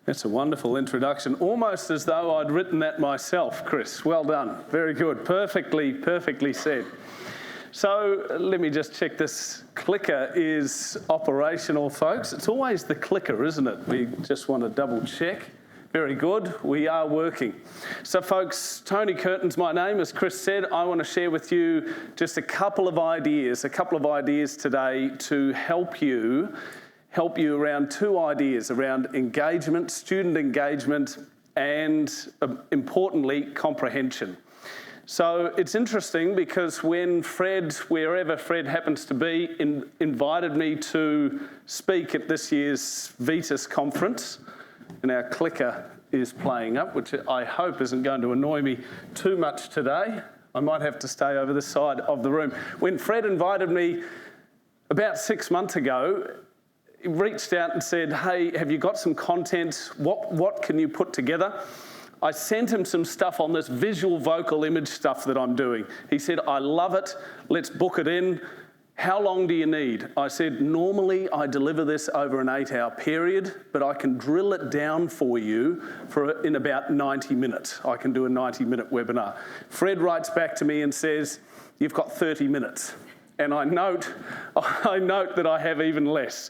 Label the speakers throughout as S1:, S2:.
S1: That's a wonderful introduction, almost as though I'd written that myself, Chris. Well done. Very good. Perfectly said. So let me just check this clicker is operational, folks. It's always the clicker, isn't it? We just want to double check. Very good. We are working. So folks, Tony Kirton's my name. As Chris said, I want to share with you just a couple of ideas today to help you around two ideas, around engagement, student engagement, and importantly, comprehension. So it's interesting because when Fred, wherever Fred happens to be, invited me to speak at this year's Vitas conference, and our clicker is playing up, which I hope isn't going to annoy me too much today. I might have to stay over this side of the room. When Fred invited me about 6 months ago, he reached out and said, hey, have you got some content? What can you put together? I sent him some stuff on this visual vocal image stuff that I'm doing. He said, I love it. Let's book it in. How long do you need? I said, normally I deliver this over an 8-hour period, but I can drill it down for you in about 90 minutes. I can do a 90-minute webinar. Fred writes back to me and says, you've got 30 minutes. And I note that I have even less.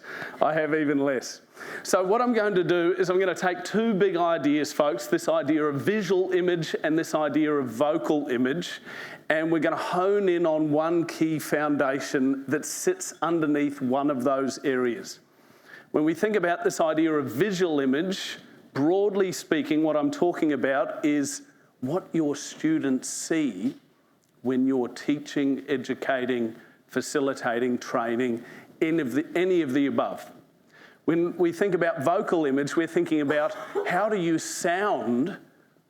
S1: So what I'm going to do is I'm going to take two big ideas, folks, this idea of visual image and this idea of vocal image, and we're going to hone in on one key foundation that sits underneath one of those areas. When we think about this idea of visual image, broadly speaking, what I'm talking about is what your students see when you're teaching, educating, facilitating, training, any of the above. When we think about vocal image, we're thinking about how do you sound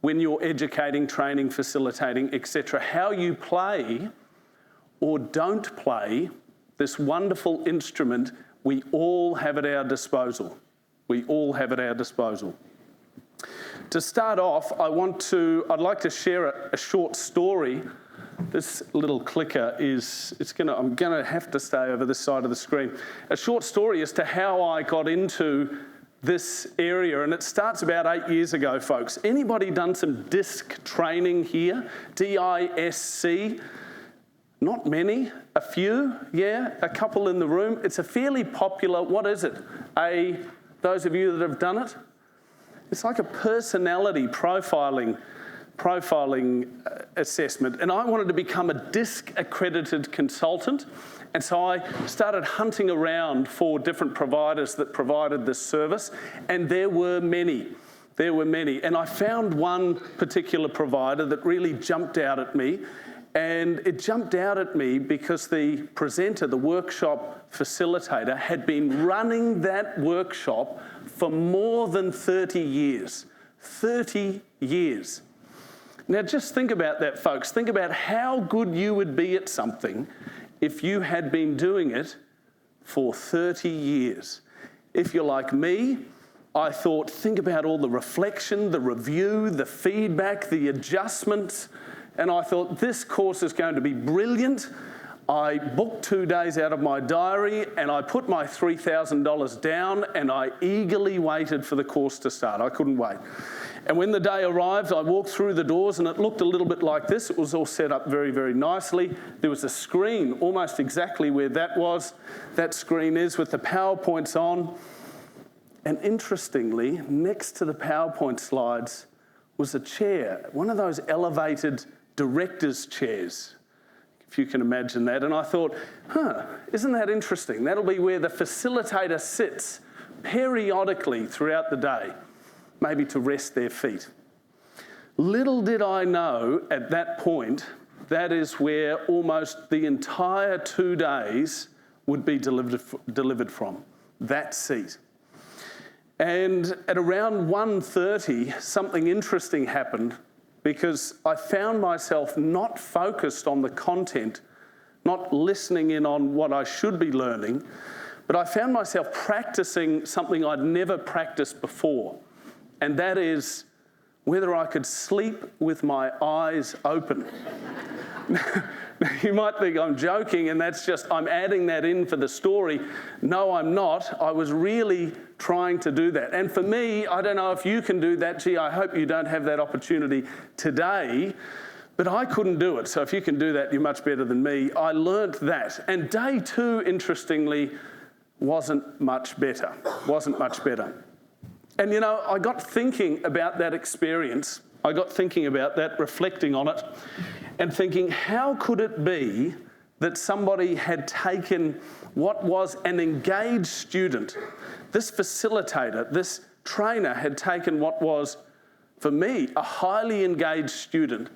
S1: when you're educating, training, facilitating, etc. How you play or don't play this wonderful instrument we all have at our disposal. To start off, I'd like to share a short story. This little clicker I'm going to have to stay over this side of the screen. A short story as to how I got into this area, and it starts about 8 years ago, folks. Anybody done some DISC training here? D-I-S-C? Not many, a few, yeah, a couple in the room. It's a fairly popular, what is it? Those of you that have done it? It's like a personality profiling assessment, and I wanted to become a DISC accredited consultant, and so I started hunting around for different providers that provided this service, and there were many, and I found one particular provider that really jumped out at me, and it jumped out at me because the presenter, the workshop facilitator, had been running that workshop for more than 30 years. 30 years. Now just think about that, folks. Think about how good you would be at something if you had been doing it for 30 years. If you're like me, I thought, think about all the reflection, the review, the feedback, the adjustments, and I thought this course is going to be brilliant. I booked 2 days out of my diary and I put my $3,000 down and I eagerly waited for the course to start. I couldn't wait. And when the day arrived, I walked through the doors and it looked a little bit like this. It was all set up very, very nicely. There was a screen almost exactly where that screen is with the PowerPoints on. And interestingly, next to the PowerPoint slides was a chair, one of those elevated director's chairs, if you can imagine that. And I thought, isn't that interesting? That'll be where the facilitator sits periodically throughout the day, maybe to rest their feet. Little did I know at that point, that is where almost the entire 2 days would be delivered from, that seat. And at around 1:30, something interesting happened because I found myself not focused on the content, not listening in on what I should be learning, but I found myself practicing something I'd never practiced before. And that is whether I could sleep with my eyes open. You might think I'm joking and I'm adding that in for the story. No, I'm not. I was really trying to do that. And for me, I don't know if you can do that. Gee, I hope you don't have that opportunity today, but I couldn't do it. So if you can do that, you're much better than me. I learnt that. And day 2, interestingly, wasn't much better. And you know, I got thinking about that experience. I got thinking about that, reflecting on it, and thinking, how could it be that somebody had taken what was an engaged student, this facilitator, this trainer had taken what was, for me, a highly engaged student.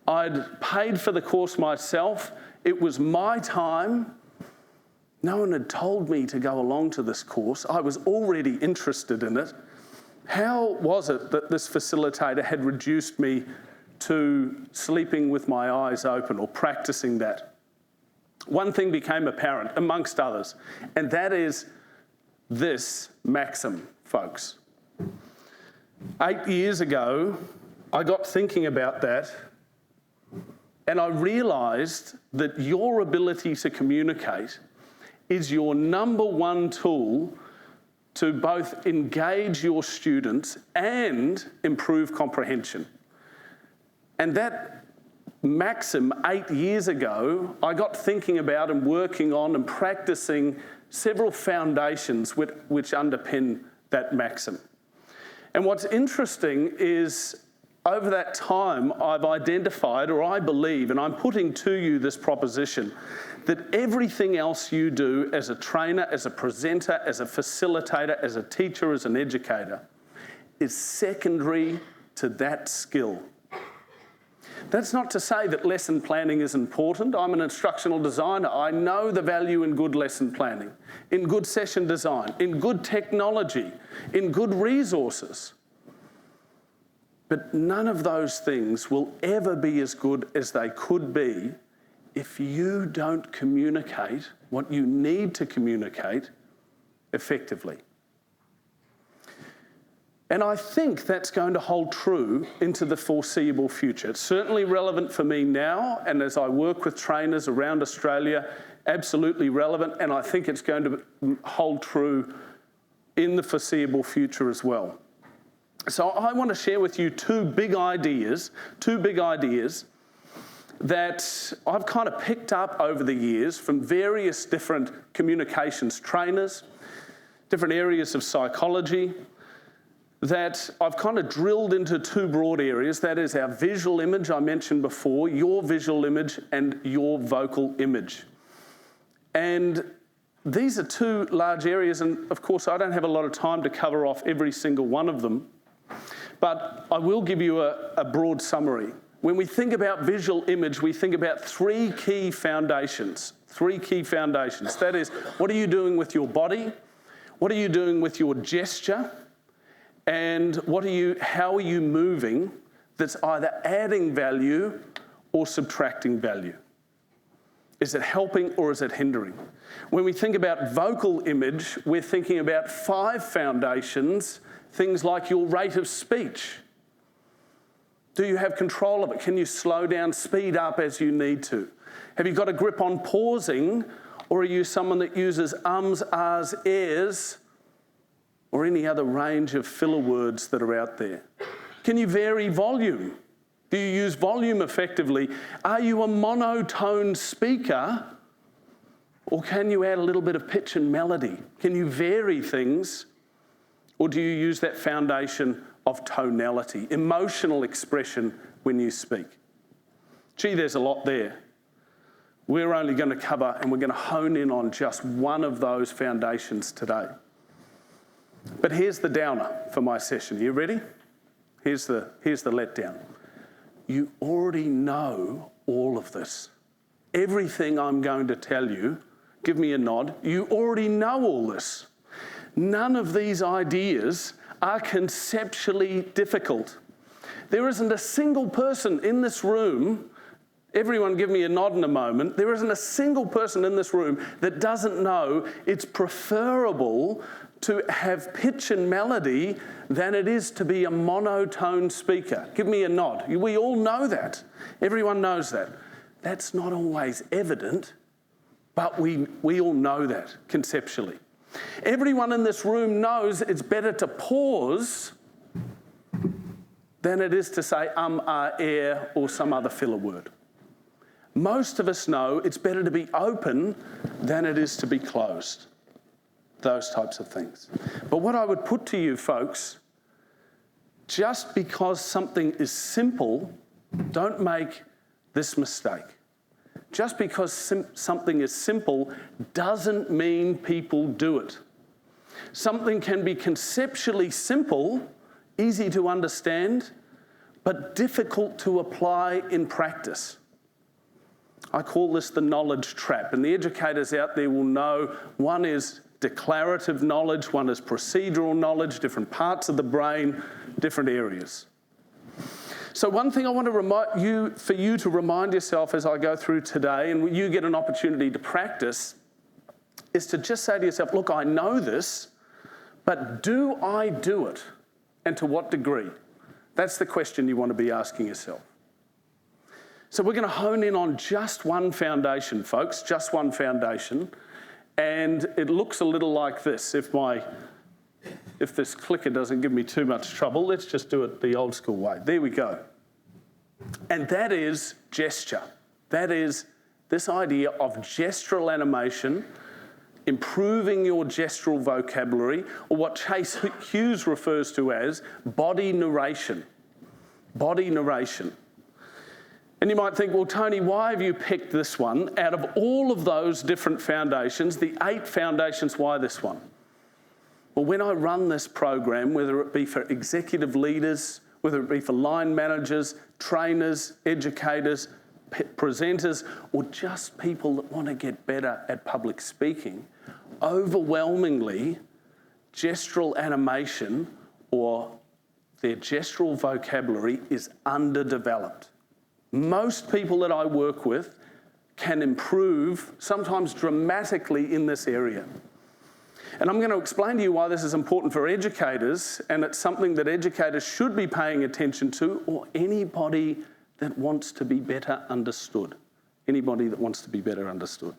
S1: I'd paid for the course myself. It was my time. No one had told me to go along to this course. I was already interested in it. How was it that this facilitator had reduced me to sleeping with my eyes open or practicing that? One thing became apparent, amongst others, and that is this maxim, folks. 8 years ago, I got thinking about that, and I realised that your ability to communicate is your number one tool to both engage your students and improve comprehension. And that maxim 8 years ago, I got thinking about and working on and practicing several foundations which underpin that maxim. And what's interesting is over that time, I've identified, or I believe, and I'm putting to you this proposition, that everything else you do as a trainer, as a presenter, as a facilitator, as a teacher, as an educator, is secondary to that skill. That's not to say that lesson planning is important. I'm an instructional designer. I know the value in good lesson planning, in good session design, in good technology, in good resources. But none of those things will ever be as good as they could be if you don't communicate what you need to communicate effectively. And I think that's going to hold true into the foreseeable future. It's certainly relevant for me now, and as I work with trainers around Australia, absolutely relevant, and I think it's going to hold true in the foreseeable future as well. So I want to share with you two big ideas that I've kind of picked up over the years from various different communications trainers, different areas of psychology, that I've kind of drilled into two broad areas. That is our visual image I mentioned before, your visual image and your vocal image. And these are two large areas, and of course I don't have a lot of time to cover off every single one of them, but I will give you a broad summary. When we think about visual image, we think about three key foundations. That is, what are you doing with your body? What are you doing with your gesture? And how are you moving that's either adding value or subtracting value? Is it helping or is it hindering? When we think about vocal image, we're thinking about 5 foundations, things like your rate of speech. Do you have control of it? Can you slow down, speed up as you need to? Have you got a grip on pausing, or are you someone that uses ums, ahs, ehs, or any other range of filler words that are out there? Can you vary volume? Do you use volume effectively? Are you a monotone speaker, or can you add a little bit of pitch and melody? Can you vary things, or do you use that foundation of tonality, emotional expression when you speak? Gee, there's a lot there. We're only going to cover, and we're going to hone in on just one of those foundations today. But here's the downer for my session. You ready? Here's the letdown. You already know all of this. Everything I'm going to tell you, give me a nod, you already know all this. None of these ideas are conceptually difficult. There isn't a single person in this room, everyone give me a nod in a moment, there isn't a single person in this room that doesn't know it's preferable to have pitch and melody than it is to be a monotone speaker. Give me a nod. We all know that. Everyone knows that. That's not always evident, but we all know that conceptually. Everyone in this room knows it's better to pause than it is to say air, or some other filler word. Most of us know it's better to be open than it is to be closed. Those types of things. But what I would put to you folks, just because something is simple, don't make this mistake. Just because something is simple doesn't mean people do it. Something can be conceptually simple, easy to understand, but difficult to apply in practice. I call this the knowledge trap, and the educators out there will know one is declarative knowledge, one is procedural knowledge, different parts of the brain, different areas. So one thing I want to for you to remind yourself as I go through today, and you get an opportunity to practice, is to just say to yourself, look, I know this, but do I do it? And to what degree? That's the question you want to be asking yourself. So we're going to hone in on just one foundation, folks, just one foundation. And it looks a little like this. If this clicker doesn't give me too much trouble, let's just do it the old school way. There we go. And that is gesture. That is this idea of gestural animation, improving your gestural vocabulary, or what Chase Hughes refers to as body narration. Body narration. And you might think, well, Tony, why have you picked this one? Out of all of those different foundations, the 8 foundations, why this one? Well, when I run this program, whether it be for executive leaders, whether it be for line managers, trainers, educators, presenters, or just people that want to get better at public speaking, overwhelmingly, gestural animation or their gestural vocabulary is underdeveloped. Most people that I work with can improve, sometimes dramatically, in this area. And I'm going to explain to you why this is important for educators, and it's something that educators should be paying attention to, or anybody that wants to be better understood. Anybody that wants to be better understood.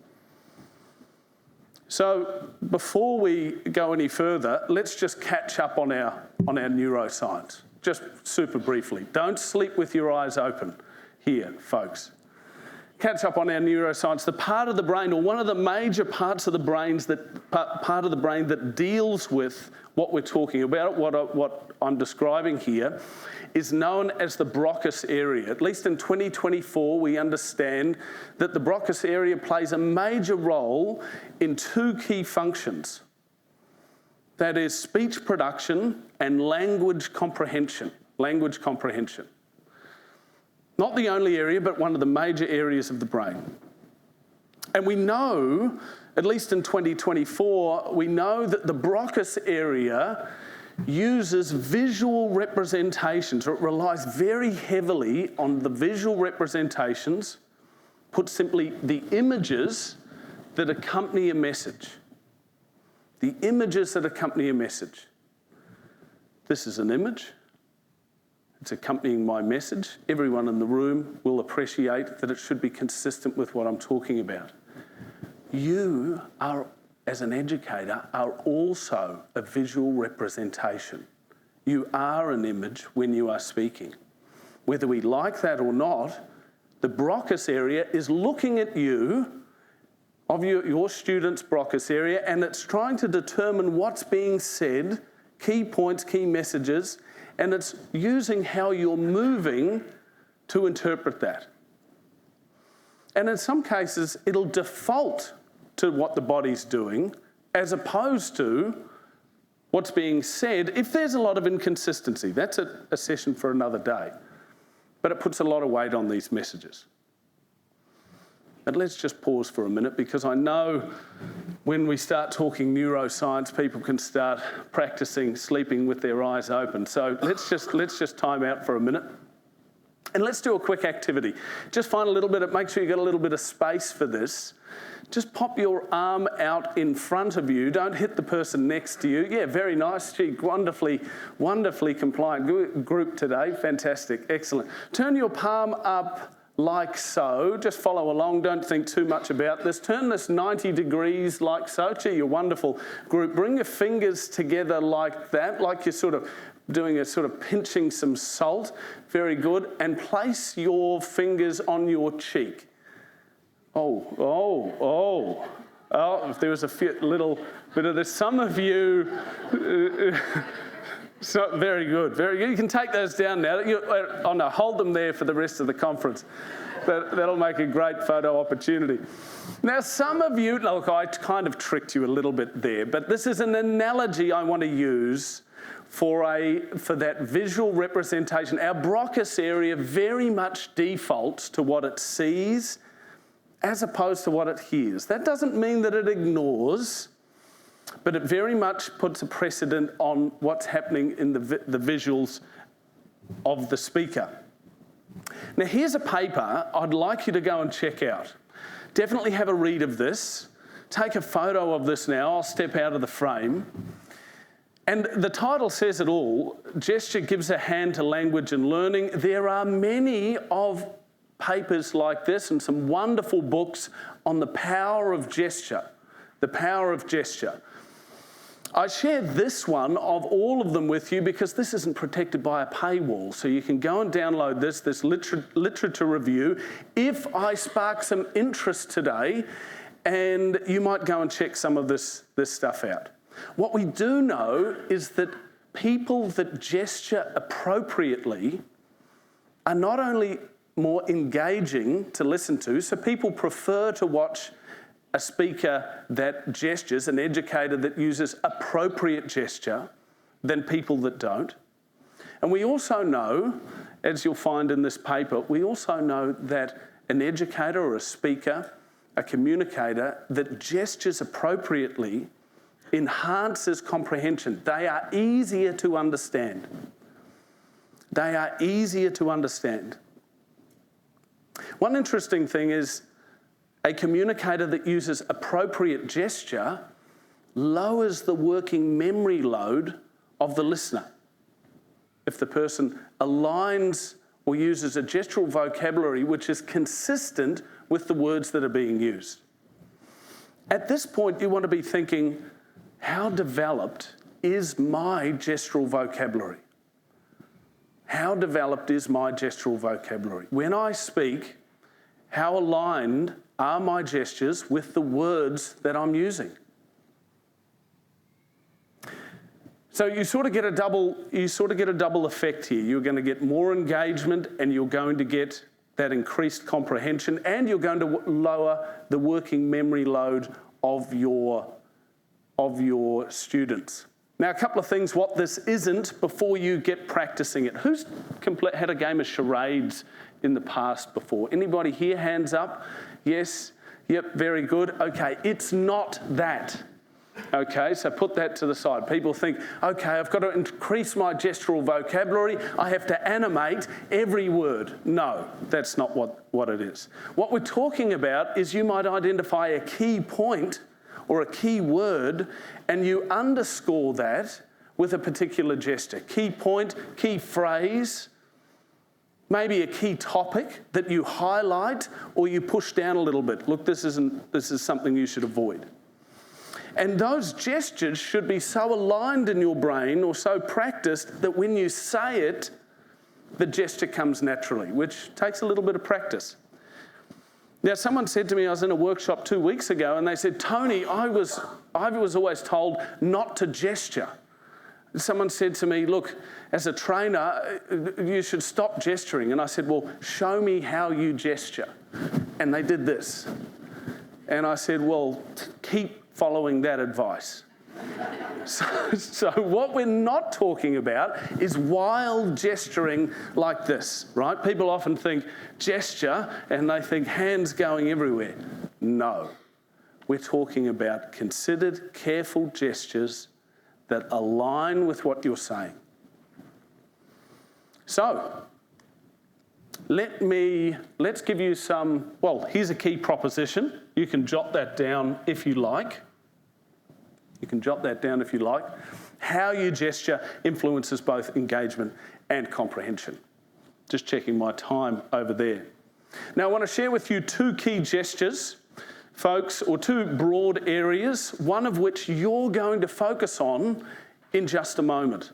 S1: So before we go any further, let's just catch up on our neuroscience, just super briefly. Don't sleep with your eyes open here, folks. Catch up on our neuroscience. The part of the brain, or one of the major parts of the brain that deals with what we're talking about, what I'm describing here, is known as the Broca's area. At least in 2024, we understand that the Broca's area plays a major role in 2 key functions. That is speech production and language comprehension. Language comprehension. Not the only area, but one of the major areas of the brain. And we know, at least in 2024, we know that the Broca's area uses visual representations, or it relies very heavily on the visual representations, put simply, the images that accompany a message. The images that accompany a message. This is an image. It's accompanying my message. Everyone in the room will appreciate that it should be consistent with what I'm talking about. You are, as an educator, are also a visual representation. You are an image when you are speaking. Whether we like that or not, the Broca's area is looking at you, of your students' Broca's area, and it's trying to determine what's being said, key points, key messages, and it's using how you're moving to interpret that. And in some cases, it'll default to what the body's doing as opposed to what's being said if there's a lot of inconsistency. That's a session for another day. But it puts a lot of weight on these messages. But let's just pause for a minute, because I know when we start talking neuroscience, people can start practicing sleeping with their eyes open. So let's just time out for a minute. And let's do a quick activity. Just find a little bit, make sure you got a little bit of space for this. Just pop your arm out in front of you. Don't hit the person next to you. Yeah, very nice. Gee, wonderfully compliant group today. Fantastic, excellent. Turn your palm up like so. Just follow along, don't think too much about this. Turn this 90 degrees like so. Gee, you're wonderful group. Bring your fingers together like that, like you're sort of doing a sort of pinching some salt. Very good. And place your fingers on your cheek. Oh, if there was a little bit of this. Some of you... So, very good, very good. You can take those down now. No, hold them there for the rest of the conference. That'll make a great photo opportunity. Now, some of you, look, I kind of tricked you a little bit there, but this is an analogy I want to use for that visual representation. Our Broca's area very much defaults to what it sees as opposed to what it hears. That doesn't mean that it ignores, but it very much puts a precedent on what's happening in the visuals of the speaker. Now, here's a paper I'd like you to go and check out. Definitely have a read of this. Take a photo of this now. I'll step out of the frame. And the title says it all. Gesture gives a hand to language and learning. There are many of papers like this and some wonderful books on the power of gesture. The power of gesture. I shared this one of all of them with you because this isn't protected by a paywall. So you can go and download this literature review. If I spark some interest today, and you might go and check some of this stuff out. What we do know is that people that gesture appropriately are not only more engaging to listen to, so people prefer to watch a speaker that gestures, an educator that uses appropriate gesture, than people that don't. And we also know, as you'll find in this paper, we also know that an educator or a speaker, a communicator that gestures appropriately enhances comprehension. They are easier to understand. They are easier to understand. One interesting thing is a communicator that uses appropriate gesture lowers the working memory load of the listener. If the person aligns or uses a gestural vocabulary which is consistent with the words that are being used. At this point, you want to be thinking, how developed is my gestural vocabulary? How developed is my gestural vocabulary? When I speak, how aligned are my gestures with the words that I'm using? So you sort of get a double effect here. You're going to get more engagement and you're going to get that increased comprehension and you're going to lower the working memory load of your students. Now, a couple of things what this isn't before you get practicing it. Who's had a game of charades in the past before? Anybody here? Hands up. Yes. Yep, very good. Okay, it's not that. Okay, so put that to the side. People think, okay, I've got to increase my gestural vocabulary. I have to animate every word. No, that's not what it is. What we're talking about is you might identify a key point or a key word and you underscore that with a particular gesture. Key point, key phrase, maybe a key topic that you highlight or you push down a little bit. Look, this is something you should avoid. And those gestures should be so aligned in your brain or so practiced that when you say it, the gesture comes naturally, which takes a little bit of practice. Now, someone said to me, I was in a workshop 2 weeks ago, and they said, Tony, I was always told not to gesture. Someone said to me, look, as a trainer, you should stop gesturing. And I said, well, show me how you gesture. And they did this. And I said, well, keep following that advice. So what we're not talking about is wild gesturing like this, right? People often think gesture and they think hands going everywhere. No, we're talking about considered, careful gestures that align with what you're saying. So, let's give you some, well, here's a key proposition. You can jot that down if you like. How you gesture influences both engagement and comprehension. Just checking my time over there. Now, I want to share with you two key gestures, folks, or two broad areas, one of which you're going to focus on in just a moment.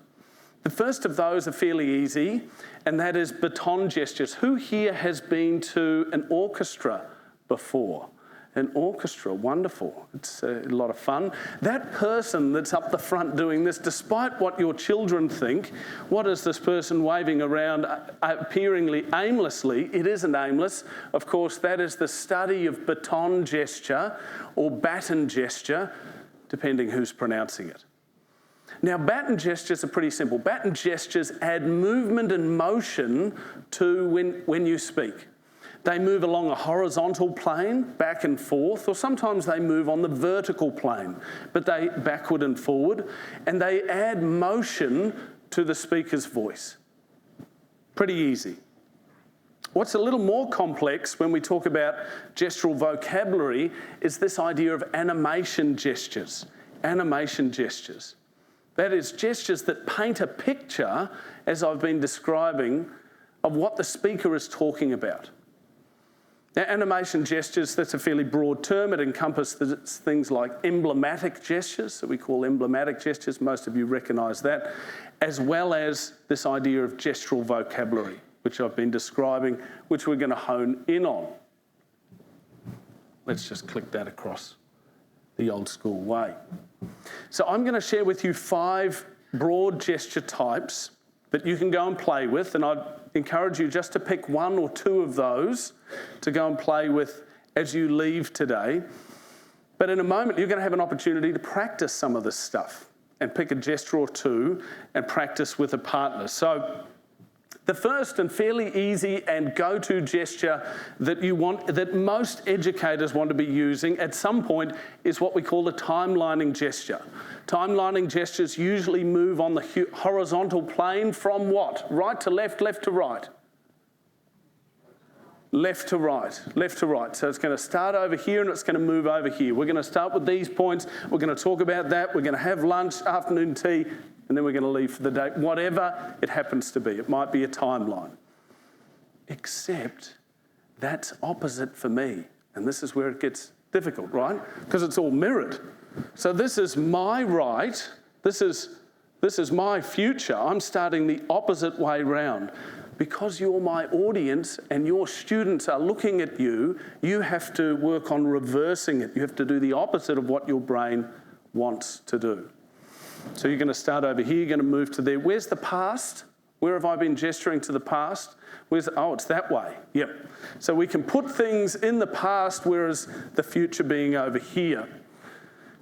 S1: The first of those are fairly easy, and that is baton gestures. Who here has been to an orchestra before? An orchestra, wonderful. It's a lot of fun. That person that's up the front doing this, despite what your children think, what is this person waving around appearingly aimlessly? It isn't aimless. Of course, that is the study of baton gesture or baton gesture, depending who's pronouncing it. Now, baton gestures are pretty simple. Baton gestures add movement and motion to when you speak. They move along a horizontal plane, back and forth, or sometimes they move on the vertical plane, but they backward and forward, and they add motion to the speaker's voice. Pretty easy. What's a little more complex when we talk about gestural vocabulary is this idea of animation gestures. Animation gestures. That is, gestures that paint a picture, as I've been describing, of what the speaker is talking about. Now, animation gestures, that's a fairly broad term. It encompasses things like emblematic gestures that we call emblematic gestures. Most of you recognise that, as well as this idea of gestural vocabulary, which I've been describing, which we're going to hone in on. Let's just click that across the old school way. So I'm going to share with you 5 broad gesture types that you can go and play with, and I'd encourage you just to pick 1 or 2 of those to go and play with as you leave today. But in a moment, you're going to have an opportunity to practice some of this stuff and pick a gesture or 2 and practice with a partner. So the first and fairly easy and go-to gesture that most educators want to be using at some point is what we call the timelining gesture. Timelining gestures usually move on the horizontal plane from what? Right to left, left to right. Left to right, left to right. So it's going to start over here and it's going to move over here. We're going to start with these points. We're going to talk about that. We're going to have lunch, afternoon tea, and then we're going to leave for the day, whatever it happens to be. It might be a timeline. Except that's opposite for me. And this is where it gets difficult, right? Because it's all mirrored. So this is my right. This is my future. I'm starting the opposite way round. Because you're my audience and your students are looking at you, you have to work on reversing it. You have to do the opposite of what your brain wants to do. So you're going to start over here, you're going to move to there. Where's the past? Where have I been gesturing to the past? It's that way. Yep. So we can put things in the past, whereas the future being over here.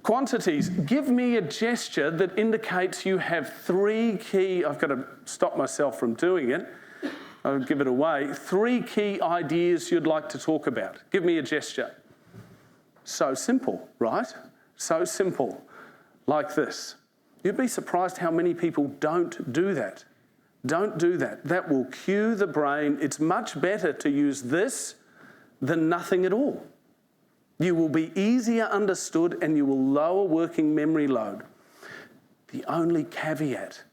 S1: Quantities. Give me a gesture that indicates you have 3 key... I've got to stop myself from doing it. I'll give it away. 3 key ideas you'd like to talk about. Give me a gesture. So simple, right? So simple. Like this. You'd be surprised how many people don't do that. Don't do that. That will cue the brain. It's much better to use this than nothing at all. You will be easier understood and you will lower working memory load. The only caveat,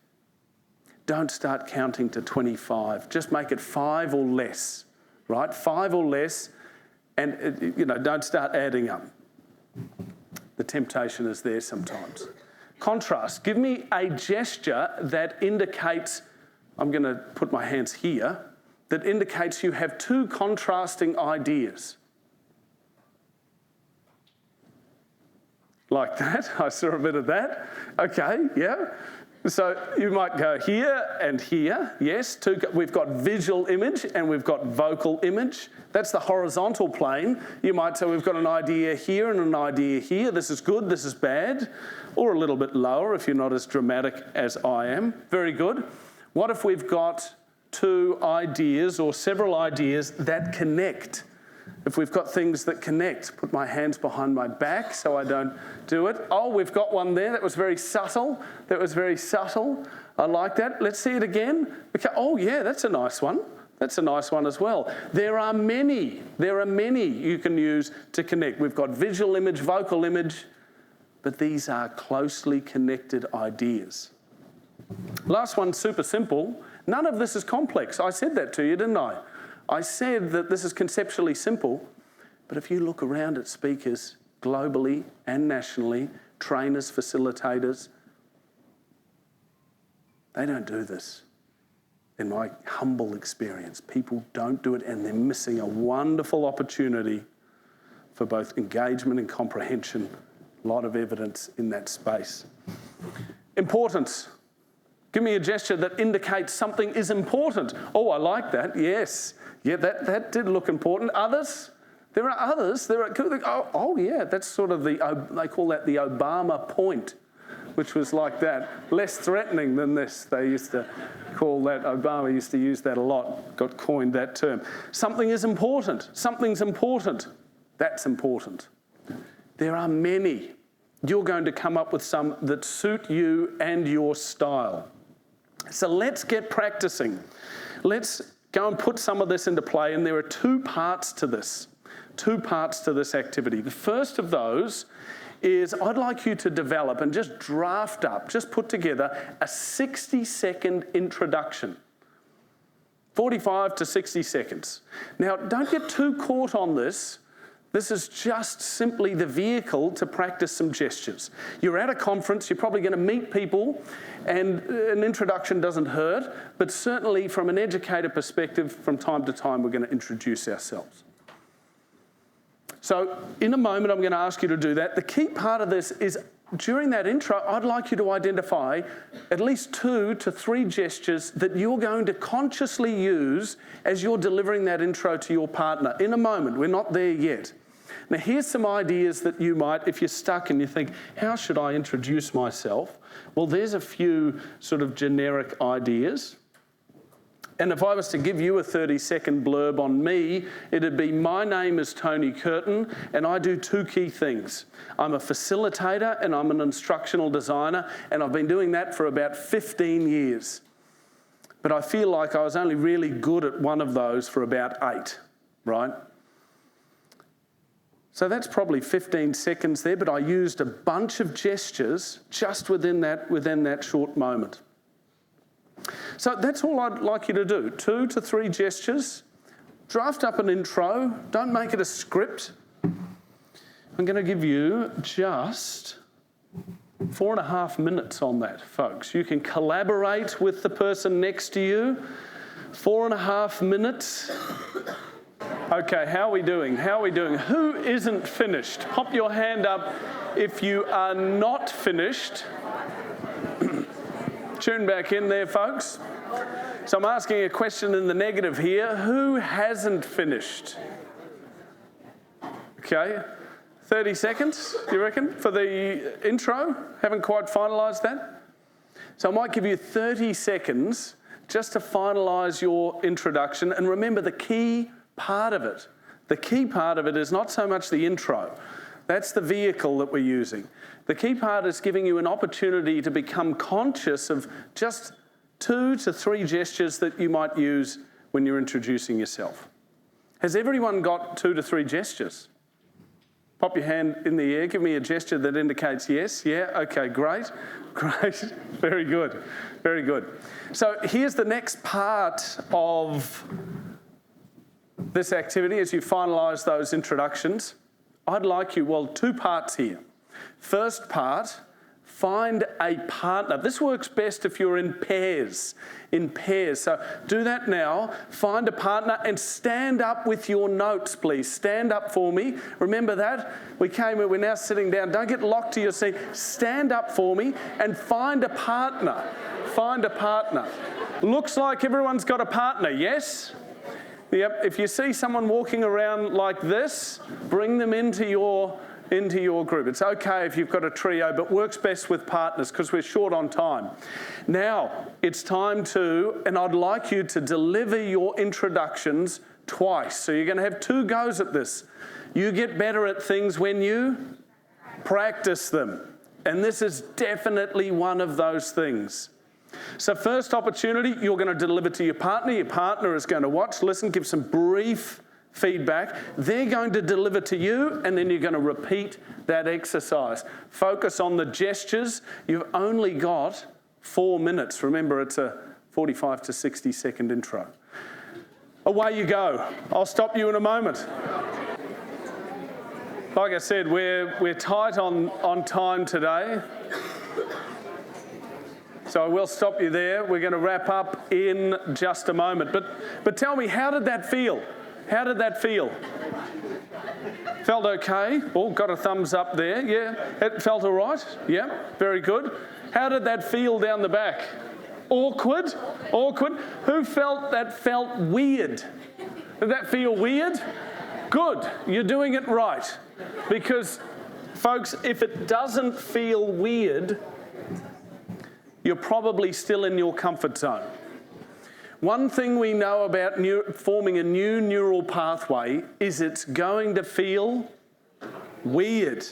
S1: don't start counting to 25. Just make it 5 or less, right? 5 or less, and don't start adding up. The temptation is there sometimes. Contrast. Give me a gesture that indicates, I'm going to put my hands here, that indicates you have 2 contrasting ideas. Like that. I saw a bit of that. Okay, yeah. So you might go here and here. Yes, we've got visual image and we've got vocal image. That's the horizontal plane. You might say we've got an idea here and an idea here. This is good, this is bad. Or a little bit lower if you're not as dramatic as I am. Very good. What if we've got 2 ideas or several ideas that connect? If we've got things that connect, put my hands behind my back so I don't do it. Oh, we've got one there. That was very subtle. That was very subtle. I like that. Let's see it again. Okay. Oh, yeah, that's a nice one. That's a nice one as well. There are many you can use to connect. We've got visual image, vocal image, but these are closely connected ideas. Last one, super simple. None of this is complex. I said that to you, didn't I? I said that this is conceptually simple, but if you look around at speakers globally and nationally, trainers, facilitators, they don't do this. In my humble experience, people don't do it, and they're missing a wonderful opportunity for both engagement and comprehension. A lot of evidence in that space. Importance. Give me a gesture that indicates something is important. Oh, I like that. Yes. Yeah, that did look important. Others? There are others. Yeah, that's sort of they call that the Obama point, which was like that. Less threatening than this. They used to call that, Obama used to use that a lot, got coined that term. Something is important. Something's important. That's important. There are many. You're going to come up with some that suit you and your style. So let's get practicing. Let's go and put some of this into play, and there are two parts to this activity. The first of those is I'd like you to develop and just draft up, just put together a 60-second introduction. 45 to 60 seconds. Now, don't get too caught on this. This is just simply the vehicle to practice some gestures. You're at a conference, you're probably going to meet people, and an introduction doesn't hurt, but certainly from an educator perspective, from time to time, we're going to introduce ourselves. So in a moment, I'm going to ask you to do that. The key part of this is during that intro, I'd like you to identify at least 2 to 3 gestures that you're going to consciously use as you're delivering that intro to your partner. In a moment, we're not there yet. Now, here's some ideas that you might, if you're stuck and you think, how should I introduce myself? Well, there's a few sort of generic ideas. And if I was to give you a 30-second blurb on me, it'd be, my name is Tony Kirton, and I do 2 key things. I'm a facilitator and I'm an instructional designer, and I've been doing that for about 15 years. But I feel like I was only really good at one of those for about 8, right? So that's probably 15 seconds there, but I used a bunch of gestures just within that short moment. So that's all I'd like you to do. 2 to 3 gestures. Draft up an intro. Don't make it a script. I'm going to give you just 4.5 minutes on that, folks. You can collaborate with the person next to you. 4.5 minutes. Okay, how are we doing? Who isn't finished? Pop your hand up if you are not finished. Tune back in there, folks. So I'm asking a question in the negative here. Who hasn't finished? Okay, 30 seconds, you reckon, for the intro? Haven't quite finalised that? So I might give you 30 seconds just to finalise your introduction. And remember, the key part of it is not so much the intro. That's the vehicle that we're using. The key part is giving you an opportunity to become conscious of just 2 to 3 gestures that you might use when you're introducing yourself. Has everyone got 2 to 3 gestures? Pop your hand in the air. Give me a gesture that indicates yes. Yeah, okay, great. Very good. So here's the next part of this activity as you finalise those introductions. I'd like you, 2 parts here. First part, find a partner. This works best if you're in pairs. So do that now. Find a partner and stand up with your notes, please. Stand up for me. Remember that? We're now sitting down. Don't get locked to your seat. Stand up for me and find a partner. Looks like everyone's got a partner, yes? Yep, if you see someone walking around like this, bring them into your group. It's okay if you've got a trio, but works best with partners because we're short on time. Now, it's time and I'd like you to deliver your introductions twice. So you're going to have 2 goes at this. You get better at things when you practice them. And this is definitely one of those things. So first opportunity, you're going to deliver to your partner. Your partner is going to watch, listen, give some brief feedback. They're going to deliver to you, and then you're going to repeat that exercise. Focus on the gestures. You've only got 4 minutes. Remember, it's a 45 to 60 second intro. away you go. I'll stop you in a moment. Like I said, we're tight on time today. So I will stop you there. We're going to wrap up in just a moment. But tell me, how did that feel? How did that feel? Felt okay? Oh, got a thumbs up there. Yeah, it felt all right. Yeah, very good. How did that feel down the back? Awkward? Awkward? Who felt that felt weird? Did that feel weird? Good, you're doing it right. Because, folks, if it doesn't feel weird, you're probably still in your comfort zone. One thing we know about forming a new neural pathway is it's going to feel weird.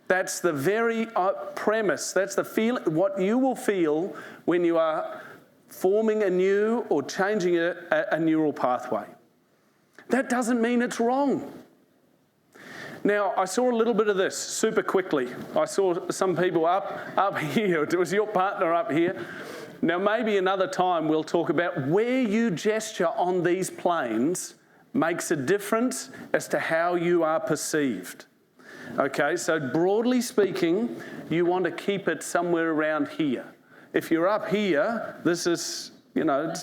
S1: That's the very premise. That's the what you will feel when you are forming a new or changing a neural pathway. That doesn't mean it's wrong. Now, I saw a little bit of this super quickly. I saw some people up here. It was your partner up here. Now, maybe another time we'll talk about where you gesture on these planes makes a difference as to how you are perceived. Okay, so broadly speaking, you want to keep it somewhere around here. If you're up here, this is, right.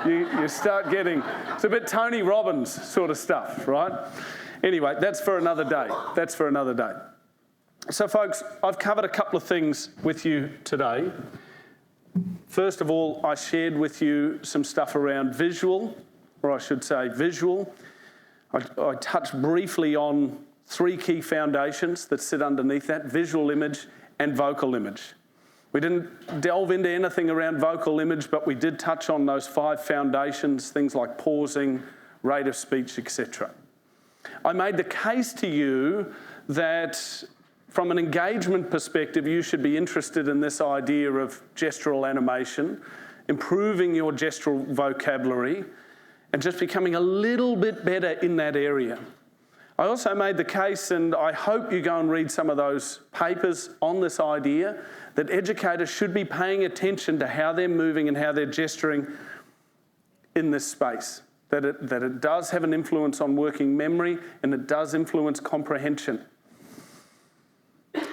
S1: You start getting, it's a bit Tony Robbins sort of stuff, right? Anyway, that's for another day. That's for another day. So, folks, I've covered a couple of things with you today. First of all, I shared with you some stuff around visual, or I should say visual. I touched briefly on 3 key foundations that sit underneath that: visual image and vocal image. We didn't delve into anything around vocal image, but we did touch on those 5 foundations, things like pausing, rate of speech, etc. I made the case to you that from an engagement perspective, you should be interested in this idea of gestural animation, improving your gestural vocabulary, and just becoming a little bit better in that area. I also made the case, and I hope you go and read some of those papers on this idea, that educators should be paying attention to how they're moving and how they're gesturing in this space. That it does have an influence on working memory, and it does influence comprehension.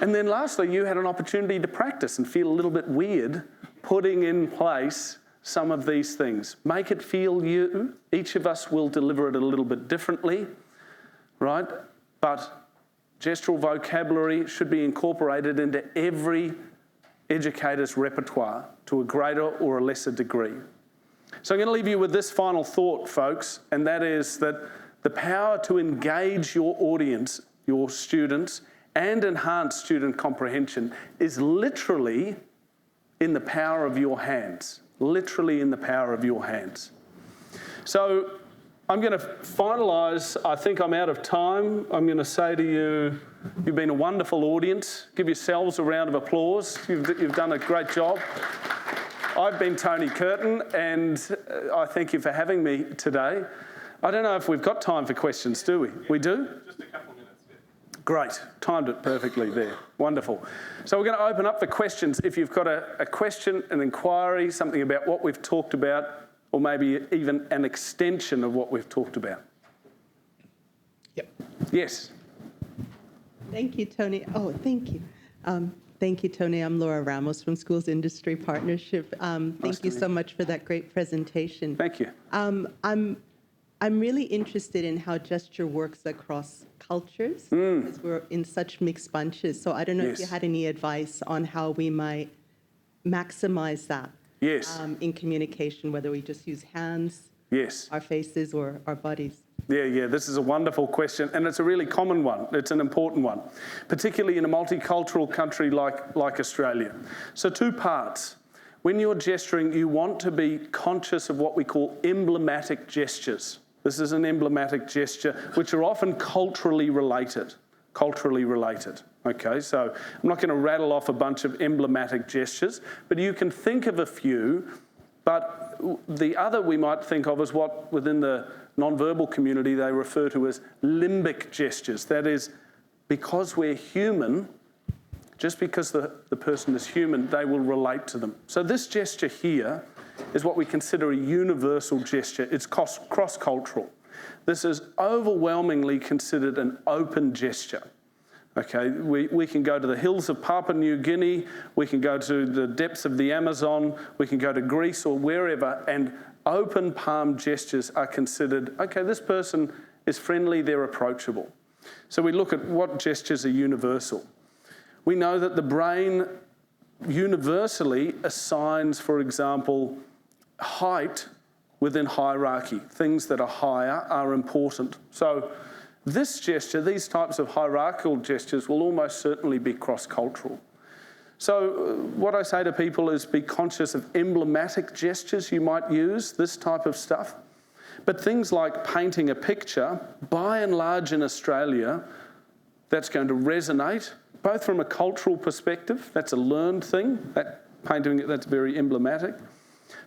S1: And then lastly, you had an opportunity to practice and feel a little bit weird putting in place some of these things. Make it feel you. Each of us will deliver it a little bit differently, right? But gestural vocabulary should be incorporated into every educator's repertoire to a greater or a lesser degree. So I'm going to leave you with this final thought, folks, and that is that the power to engage your audience, your students, and enhance student comprehension is literally in the power of your hands. Literally in the power of your hands. So I'm going to finalise. I think I'm out of time. I'm going to say to you, you've been a wonderful audience. Give yourselves a round of applause. You've done a great job. I've been Tony Kirton, and I thank you for having me today. I don't know if we've got time for questions, do we? We do?
S2: Just a couple of minutes. Yeah.
S1: Great. Timed it perfectly there. Wonderful. So we're going to open up for questions. If you've got a question, an inquiry, something about what we've talked about, or maybe even an extension of what we've talked about.
S2: Yep.
S1: Yes.
S3: Thank you, Tony. Oh, thank you. Thank you, Tony. I'm Laura Ramos from Schools Industry Partnership. Thank you so much for that great presentation.
S1: Thank you.
S3: I'm really interested in how gesture works across cultures, because we're in such mixed bunches. So I don't know if you had any advice on how we might maximize that in communication, whether we just use hands, our faces, or our bodies.
S1: Yeah, this is a wonderful question, and it's a really common one. It's an important one, particularly in a multicultural country like Australia. So 2 parts. When you're gesturing, you want to be conscious of what we call emblematic gestures. This is an emblematic gesture, which are often culturally related. Okay, so I'm not going to rattle off a bunch of emblematic gestures, but you can think of a few. But the other we might think of as what within the non-verbal community they refer to as limbic gestures. That is, because we're human, just because the person is human, they will relate to them. So this gesture here is what we consider a universal gesture. It's cross-cultural. This is overwhelmingly considered an open gesture. Okay, we can go to the hills of Papua New Guinea, we can go to the depths of the Amazon, we can go to Greece or wherever, and open palm gestures are considered, okay, this person is friendly, they're approachable. So we look at what gestures are universal. We know that the brain universally assigns, for example, height within hierarchy. Things that are higher are important. So this gesture, these types of hierarchical gestures will almost certainly be cross-cultural. So what I say to people is be conscious of emblematic gestures you might use, this type of stuff. But things like painting a picture, by and large in Australia, that's going to resonate, both from a cultural perspective, that's a learned thing, that painting, that's very emblematic.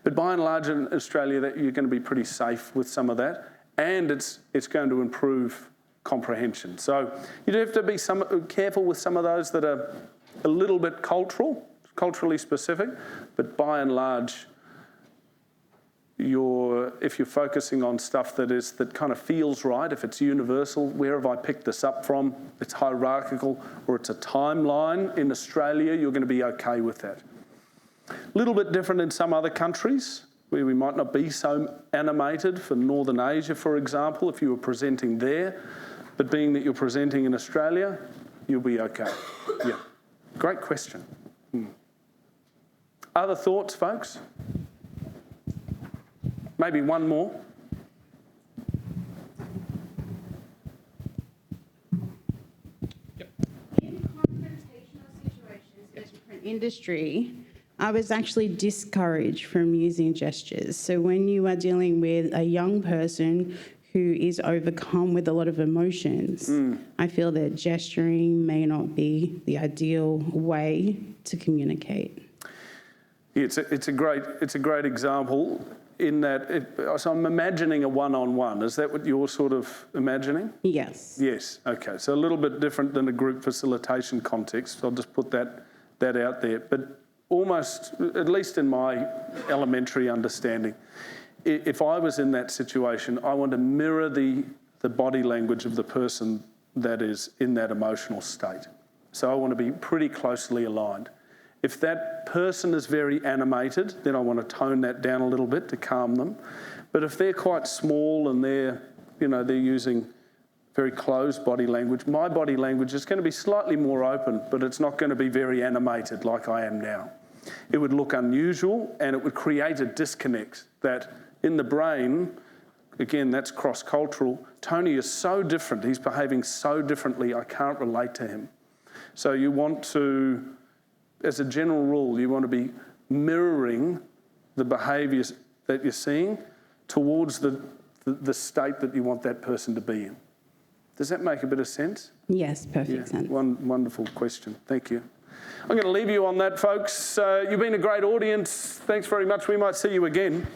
S1: But by and large in Australia, that you're going to be pretty safe with some of that, and it's going to improve comprehension. So you do have to be careful with some of those that are a little bit culturally specific, but by and large, if you're focusing on stuff that kind of feels right, if it's universal, where have I picked this up from, it's hierarchical, or it's a timeline in Australia, you're going to be okay with that. A little bit different in some other countries, where we might not be so animated. For Northern Asia, for example, if you were presenting there, but being that you're presenting in Australia, you'll be okay. Yeah, great question. Other thoughts, folks? Maybe one more.
S2: Yep.
S4: In confrontational situations in a different industry, I was actually discouraged from using gestures. So when you are dealing with a young person who is overcome with a lot of emotions, I feel that gesturing may not be the ideal way to communicate.
S1: Yeah, it's a great example in that. So I'm imagining a one-on-one. Is that what you're sort of imagining?
S4: Yes.
S1: Yes. Okay. So a little bit different than a group facilitation context. I'll just put that out there. But almost, at least in my elementary understanding, if I was in that situation, I want to mirror the body language of the person that is in that emotional state. So I want to be pretty closely aligned. If that person is very animated, then I want to tone that down a little bit to calm them. But if they're quite small and they're using very closed body language, my body language is going to be slightly more open, but it's not going to be very animated like I am now. It would look unusual and it would create a disconnect that in the brain, again, that's cross-cultural. Tony is so different. He's behaving so differently. I can't relate to him. So you want to, as a general rule, you want to be mirroring the behaviours that you're seeing towards the state that you want that person to be in. Does that make a bit of sense?
S4: Yes, perfect sense.
S1: Wonderful question. Thank you. I'm going to leave you on that, folks. You've been a great audience. Thanks very much. We might see you again.